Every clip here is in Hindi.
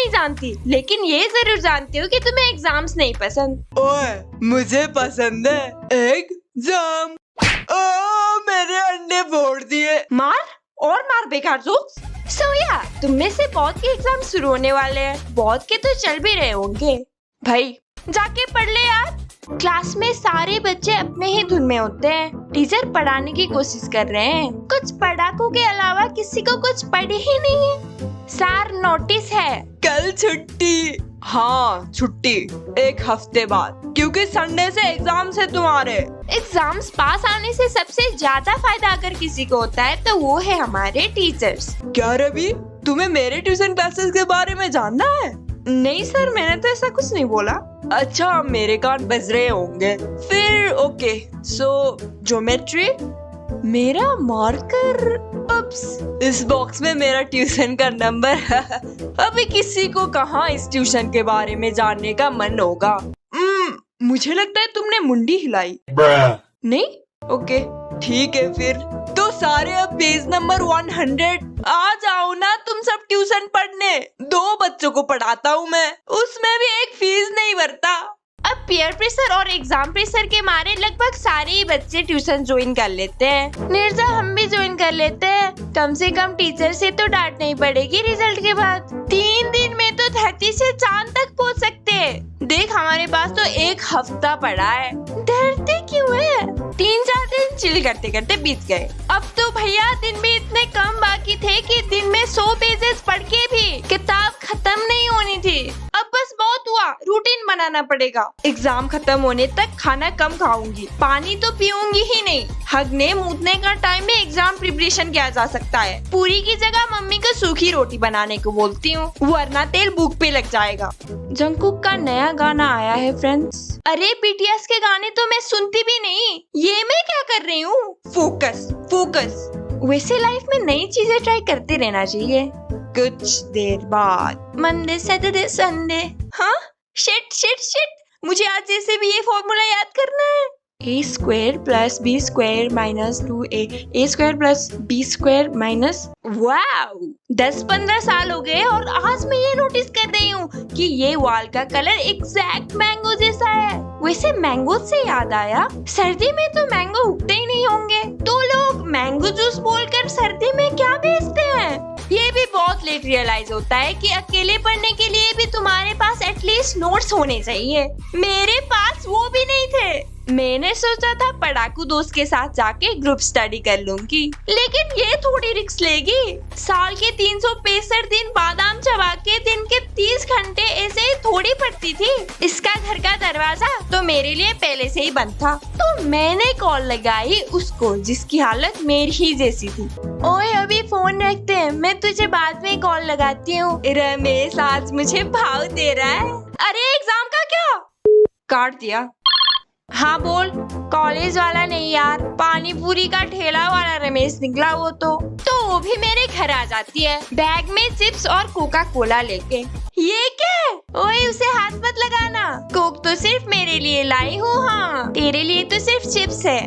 नहीं जानती, लेकिन ये जरूर जानती हूँ कि तुम्हें एग्जाम्स नहीं पसंद। ओए, मुझे पसंद है एग्जाम। मेरे अंडे फोड़ दिए। मार और मार बेकार जोक्स। तुम में से बहुत के एग्जाम शुरू होने वाले हैं, बहुत के तो चल भी रहे होंगे। भाई जाके पढ़ ले यार। क्लास में सारे बच्चे अपने ही धुन में होते हैं, टीचर पढ़ाने की कोशिश कर रहे हैं। कुछ पढ़ाकों के अलावा किसी को कुछ पढ़े ही नहीं है। सर नोटिस है, कल छुट्टी। हाँ छुट्टी, 1 हफ्ते बाद, क्योंकि संडे से एग्जाम है तुम्हारे। एग्जाम्स पास आने से सबसे ज्यादा फायदा अगर किसी को होता है तो वो है हमारे टीचर्स। क्या रवि, तुम्हें मेरे ट्यूशन क्लासेस के बारे में जानना है? नहीं सर, मैंने तो ऐसा कुछ नहीं बोला। अच्छा, मेरे कान बज रहे होंगे। फिर ओके, सो ज्योमेट्री, मेरा मार्कर, इस बॉक्स में मेरा ट्यूशन का नंबर है। अभी किसी को कहाँ इस ट्यूशन के बारे में जानने का मन होगा। मुझे लगता है तुमने मुंडी हिलाई। नहीं? ओके ठीक है फिर तो सारे अब पेज नंबर 100 आ जाओ ना तुम सब ट्यूशन पढ़ने। 2 बच्चों को पढ़ाता हूँ मैं, उसमें भी एक फीस नहीं भरता। अब पीयर प्रेशर और एग्जाम प्रेशर के मारे लगभग सारे ही बच्चे ट्यूशन ज्वाइन कर लेते हैं। निर्जा हम भी ज्वाइन कर लेते हैं, कम से कम टीचर से तो डांट नहीं पड़ेगी रिजल्ट के बाद। 3 दिन में तो धरती से चांद तक पहुंच सकते हैं। देख हमारे पास तो 1 हफ्ता पड़ा है। डरते क्यों है? 3-4 दिन चिल करते करते बीत गए। अब तो भैया दिन में इतने कम बाकी थे कि दिन में 100 पेजेस पढ़ के भी किताब खत्म नहीं होनी थी। अब बस बहुत हुआ, रूटीन बनाना पड़ेगा। एग्जाम खत्म होने तक खाना कम खाऊंगी, पानी तो पीऊंगी ही नहीं। हगने मूतने का टाइम में एग्जाम प्रिपरेशन किया जा सकता है। पूरी की जगह मम्मी को सूखी रोटी बनाने को बोलती हूँ, वरना तेल भूख पे लग जाएगा। जंगकुक का नया गाना आया है फ्रेंड्स। अरे बीटीएस के गाने तो मैं सुनती भी नहीं, ये मैं क्या कर रही हूँ? Focus focus. वैसे लाइफ में नई चीजें ट्राई करते रहना चाहिए। कुछ देर बाद मंडे सैटरडे संडे। हाँ शिट शिट शिट, मुझे आज जैसे भी ये फॉर्मूला याद करना है। a² + b² - 2a, a² + b² minus. वाव, 10-15 साल हो गए और आज मैं ये नोटिस कर रही हूँ कि ये वॉल का कलर एग्जैक्ट मैंगो जैसा है। वैसे मैंगो से याद आया, सर्दी में तो मैंगो उगते ही नहीं होंगे, तो लोग मैंगो जूस बोलकर सर्दी में क्या बेचते हैं? ये भी बहुत लेट रियलाइज होता है कि अकेले पढ़ने के लिए भी तुम्हारे पास एटलीस्ट नोट्स होने चाहिए। मेरे पास वो भी नहीं थे। मैंने सोचा था पढ़ाकू दोस्त के साथ जाके ग्रुप स्टडी कर लूंगी, लेकिन ये थोड़ी रिस्क लेगी। साल के 365 दिन बादाम चबा के दिन के 30 घंटे ऐसे ही थोड़ी पढ़ती थी। इसका घर का दरवाजा तो मेरे लिए पहले से ही बंद था, तो मैंने कॉल लगाई उसको जिसकी हालत मेरी ही जैसी थी। ओए अभी फोन रखते हैं, मैं तुझे बाद में कॉल लगाती हूँ। रमेश आज मुझे भाव दे रहा है। अरे एग्जाम का क्या? काट दिया। हाँ बोल। कॉलेज वाला नहीं यार, पानी पूरी का ठेला वाला रमेश निकला वो तो वो भी मेरे घर आ जाती है बैग में चिप्स और कोका कोला लेके। ये क्या? ओए उसे हाथ मत लगाना, कोक तो सिर्फ मेरे लिए लाई हूँ। हाँ तेरे लिए तो सिर्फ चिप्स है।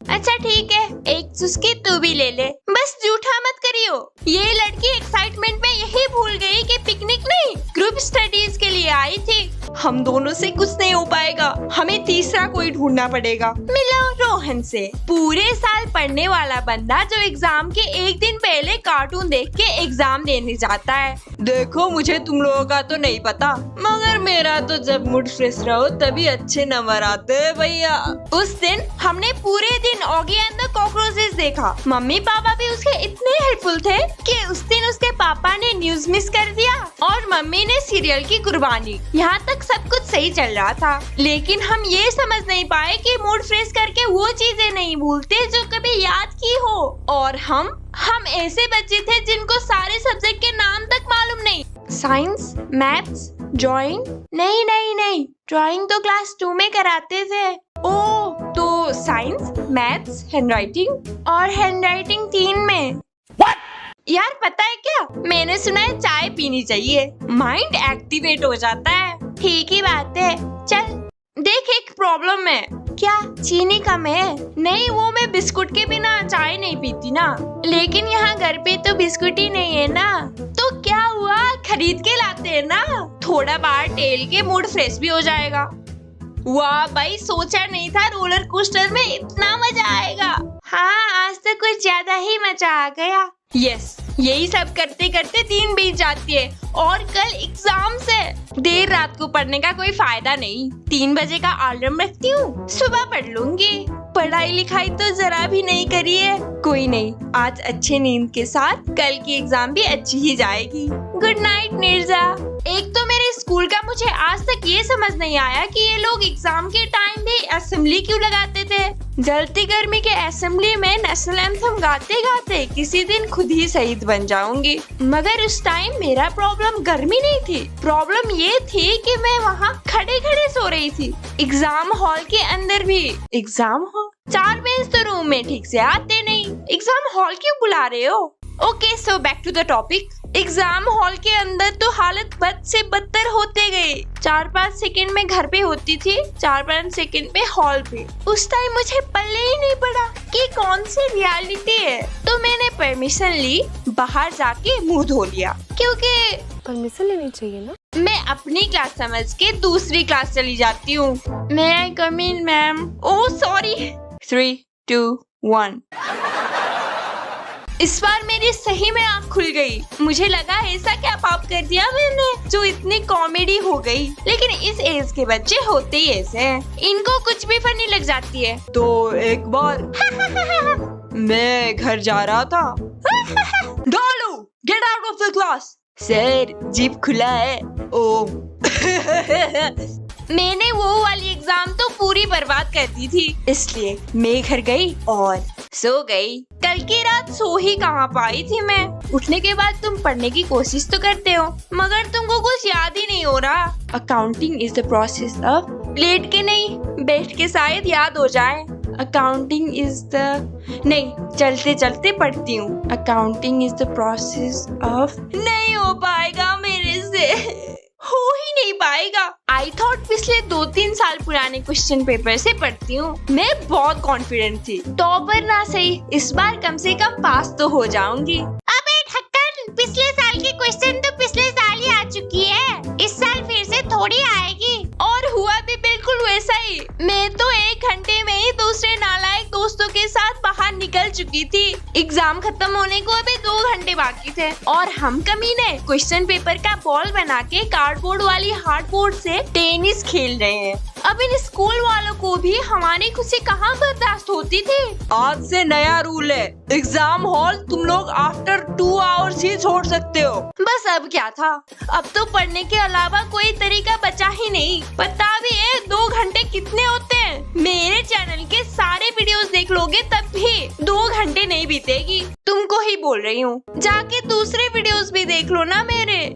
अच्छा ठीक है, एक चुस्की तू भी ले ले, बस जूठा मत करियो। ये लड़की एक्साइटमेंट में यही भूल गई कि पिकनिक नहीं ग्रुप स्टडीज के लिए आई थी। हम दोनों से कुछ नहीं हो पाएगा, हमें तीसरा कोई ढूंढना पड़ेगा। मिलो रोहन से। पूरे साल पढ़ने वाला बंदा जो एग्जाम के 1 दिन पहले कार्टून देख के एग्जाम देने जाता है। देखो मुझे तुम लोगों का तो नहीं पता, मगर मेरा तो जब मूड फ्रेश रहो तभी अच्छे नंबर आते हैं भैया। उस दिन हमने पूरे दिन ऑगी एंड द कॉकरोचेस देखा। मम्मी पापा भी उसके इतने हेल्पफुल थे कि उस दिन उसके पापा ने न्यूज मिस कर दिया और मम्मी ने सीरियल की कुर्बानी। यहाँ तक सब कुछ सही चल रहा था, लेकिन हम ये समझ नहीं पाए कि मूड फ्रेश करके वो चीजें नहीं भूलते जो कभी याद की हो। और हम ऐसे बच्चे थे जिनको सारे सब्जेक्ट के नाम तक मालूम नहीं। साइंस, मैथ्स, ड्राइंग नहीं, ड्राइंग तो क्लास 2 में कराते थे। ओ तो साइंस, मैथ्स, हैंडराइटिंग और हैंडराइटिंग 3 में। यार पता है क्या, मैंने सुना है चाय पीनी चाहिए, माइंड एक्टिवेट हो जाता है। ठीक ही बात है। चल देख एक प्रॉब्लम है। क्या? चीनी कम है? नहीं, वो मैं बिस्कुट के बिना चाय नहीं पीती ना, लेकिन यहाँ घर पे तो बिस्कुट ही नहीं है ना। तो क्या हुआ, खरीद के ला देना, थोड़ा बाहर टेल के मूड फ्रेश भी हो जाएगा। वाह भाई, सोचा नहीं था रोलर कोस्टर में इतना मजा आएगा। हाँ, आज तो कुछ ज्यादा ही मजा आ गया। यस, यही सब करते करते 3 बीत जाती है और कल एग्जाम्स है। देर रात को पढ़ने का कोई फायदा नहीं। 3 बजे का अलार्म रखती हूँ, सुबह पढ़ लूंगी। पढ़ाई लिखाई तो जरा भी नहीं करी है। कोई नहीं, आज अच्छे नींद के साथ कल की एग्जाम भी अच्छी ही जाएगी। Good night Nirja. एक तो मेरे स्कूल का मुझे आज तक ये समझ नहीं आया कि ये लोग एग्जाम के टाइम भी असेंबली क्यों लगाते थे। जलती गर्मी के असेंबली में नेशनल एंथम गाते गाते किसी दिन खुद ही शहीद बन जाऊंगी। मगर उस टाइम मेरा प्रॉब्लम गर्मी नहीं थी, प्रॉब्लम ये थी कि मैं वहाँ खड़े खड़े सो रही थी। एग्जाम हॉल के अंदर भी। एग्जाम हॉल 4 बेंच तो रूम में ठीक से आते नहीं, एग्जाम हॉल क्यों बुला रहे हो? Okay, so back to the topic. Exam hall के अंदर तो हालत बद से बदतर होते गए। 4-5 सेकंड में घर पे होती थी, 4-5 सेकंड पे हॉल पे। उस टाइम मुझे पल्ले ही नहीं पड़ा कि कौन सी रियलिटी है, तो मैंने परमिशन ली, बाहर जाके मुंह धो लिया। क्योंकि परमिशन लेनी चाहिए ना। मैं अपनी क्लास समझ के दूसरी क्लास चली जाती हूँ। मे आई कम इन मैम? Oh sorry. 3, 2, 1। इस बार मेरी सही में आँख खुल गई। मुझे लगा ऐसा क्या पाप कर दिया मैंने जो इतनी कॉमेडी हो गई। लेकिन इस एज के बच्चे होते ही ऐसे हैं, इनको कुछ भी फनी लग जाती है। तो एक बार मैं घर जा रहा था। डालू, get out of the class. Sir, jeep खुला है। ओ मैंने वो वाली एग्जाम तो पूरी बर्बाद कर दी थी, इसलिए मैं घर गई और सो गई। कल की रात सो ही कहाँ पाई थी मैं। उठने के बाद तुम पढ़ने की कोशिश तो करते हो, मगर तुमको कुछ याद ही नहीं हो रहा। Accounting is the process of, लेट के नहीं, बैठ के शायद याद हो जाए। अकाउंटिंग इज द, नहीं, चलते चलते पढ़ती हूँ। Accounting is the process of, नहीं हो पाएगा मेरे से, हो ही नहीं पाएगा। आई थॉट पिछले 2-3 साल पुराने क्वेश्चन पेपर से पढ़ती हूँ। मैं बहुत कॉन्फिडेंट थी, टॉपर ना सही, इस बार कम से कम पास तो हो जाऊंगी। अबे ठक्कर, पिछले साल की क्वेश्चन तो पिछले साल ही आ चुकी है, इस साल फिर से थोड़ी आएगी। और हुआ भी बिल्कुल वैसा ही। मैं तो 1 घंटे में ही दूसरे नालायक दोस्तों के साथ बाहर निकल चुकी थी। एग्जाम खत्म होने को अभी 2 घंटे बाकी थे और हम कमीने क्वेश्चन पेपर का बॉल बना के कार्डबोर्ड वाली हार्डबोर्ड से टेनिस खेल रहे हैं। अब इन स्कूल वालों को भी हमारी खुशी कहाँ बर्दाश्त होती थी। आज से नया रूल है, एग्जाम हॉल तुम लोग आफ्टर 2 आवर्स ही छोड़ सकते हो। बस अब क्या था, अब तो पढ़ने के अलावा कोई तरीका बचा ही नहीं। पता भी है 2 घंटे कितने होते हैं? मेरे चैनल के सारे वीडियोस देख लोगे तब भी 2 घंटे नहीं बीतेगी। तुमको ही बोल रही हूँ, जाके दूसरे वीडियोस भी देख लो ना मेरे।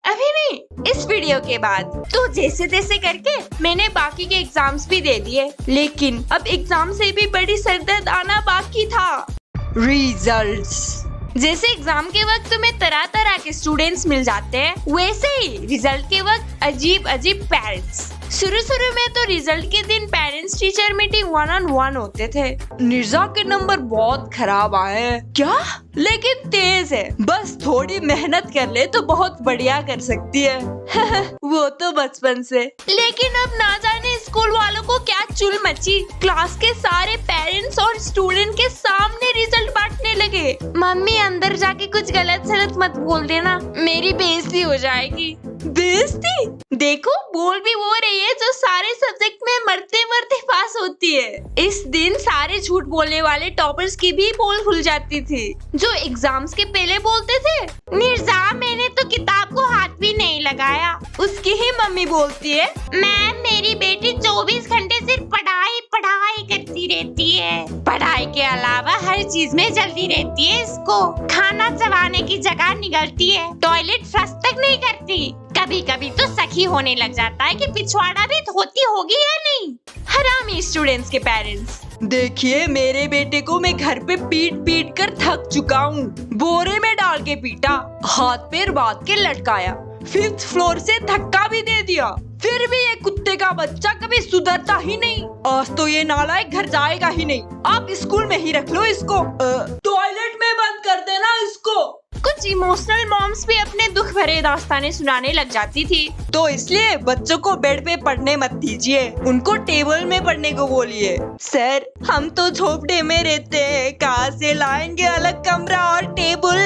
अभी नहीं, इस वीडियो के बाद। तो जैसे तैसे करके मैंने बाकी के एग्जाम्स भी दे दिए, लेकिन अब एग्जाम से भी बड़ी सरदर्द आना बाकी था। रिजल्ट्स। जैसे एग्जाम के वक्त तुम्हें तरह तरह के स्टूडेंट्स मिल जाते हैं, वैसे ही रिजल्ट के वक्त अजीब अजीब पेरेंट्स। शुरू में तो रिजल्ट के दिन पेरेंट्स टीचर मीटिंग 1-on-1 होते थे। निर्जा के नंबर बहुत खराब आए हैं। क्या? लेकिन तेज है, बस थोड़ी मेहनत कर ले तो बहुत बढ़िया कर सकती है। वो तो बचपन से। लेकिन अब ना जाने स्कूल वालों को क्या चुल मची, क्लास के सारे पेरेंट्स और स्टूडेंट के सामने रिजल्ट बांटने लगे। मम्मी अंदर जाके कुछ गलत सलत मत बोल देना, मेरी बेइज्जती हो जाएगी। बेइज्जती? देखो, बोल भी वो रही है जो सारे सब्जेक्ट में मरते मरते पास होती है। इस दिन सारे झूठ बोलने वाले टॉपर्स की भी पोल खुल जाती थी, जो एग्जाम्स के पहले बोलते थे, निर्जा मैंने तो किताब को हाथ भी नहीं लगाया। उसकी ही मम्मी बोलती है, मैम मेरी बेटी 24 घंटे सिर्फ पढ़ाई पढ़ाई करती रहती है। पढ़ाई के अलावा हर चीज में जल्दी रहती है, इसको खाना चबाने की जगह निगलती है, टॉयलेट फ्लश तक नहीं करती। कभी कभी तो सखी होने लग जाता है कि पिछवाड़ा भी धोती होगी या नहीं। हरामी स्टूडेंट्स के पेरेंट्स। देखिए, मेरे बेटे को मैं घर पे पीट पीट कर थक चुका हूँ। बोरे में डाल के पीटा, हाथ पैर बांध के लटकाया, 5th फ्लोर से धक्का भी दे दिया। फिर भी ये कुत्ते का बच्चा कभी सुधरता ही नहीं। आज तो ये नालायक घर जाएगा ही नहीं। आप स्कूल में ही रख लो इसको। टॉयलेट में बंद कर देना इसको। कुछ इमोशनल मॉम्स भी अपने दुख भरे दास्तानें सुनाने लग जाती थी। तो इसलिए बच्चों को बेड पे पढ़ने मत दीजिए, उनको टेबल में पढ़ने को बोलिए। सर हम तो झोपड़े में रहते हैं, कहाँ से लाएंगे अलग कमरा और टेबल?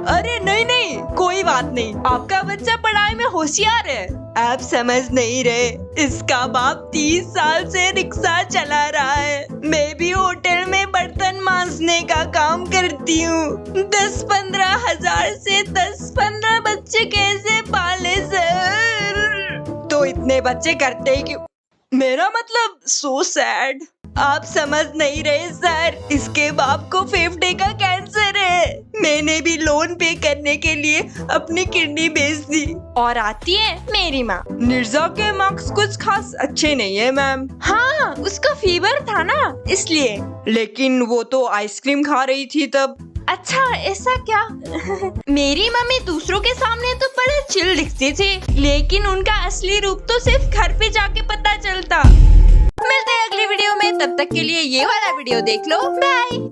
अरे नहीं नहीं कोई बात नहीं, आपका बच्चा पढ़ाई में होशियार है, आप समझ नहीं रहे। इसका बाप 30 साल से रिक्शा चला रहा है, मैं भी होटल में बर्तन मांजने का काम करती हूँ। 10-15 हजार से 10-15 बच्चे कैसे पाले सर? तो इतने बच्चे करते ही क्यों? मेरा मतलब सो सैड। आप समझ नहीं रहे सर, इसके बाप को फेफड़े का कैंसर है। मैंने भी लोन पे करने के लिए अपनी किडनी बेच दी। और आती है मेरी माँ। निर्जा के मार्क्स कुछ खास अच्छे नहीं है मैम। हाँ उसका फीवर था ना इसलिए। लेकिन वो तो आइसक्रीम खा रही थी तब। अच्छा ऐसा क्या? मेरी मम्मी दूसरों के सामने तो बड़े चिल दिखती थी, लेकिन उनका असली रूप तो सिर्फ घर पे जाके पता चलता। मिलते हैं अगली वीडियो में, तब तक के लिए ये वाला वीडियो देख लो। बाय।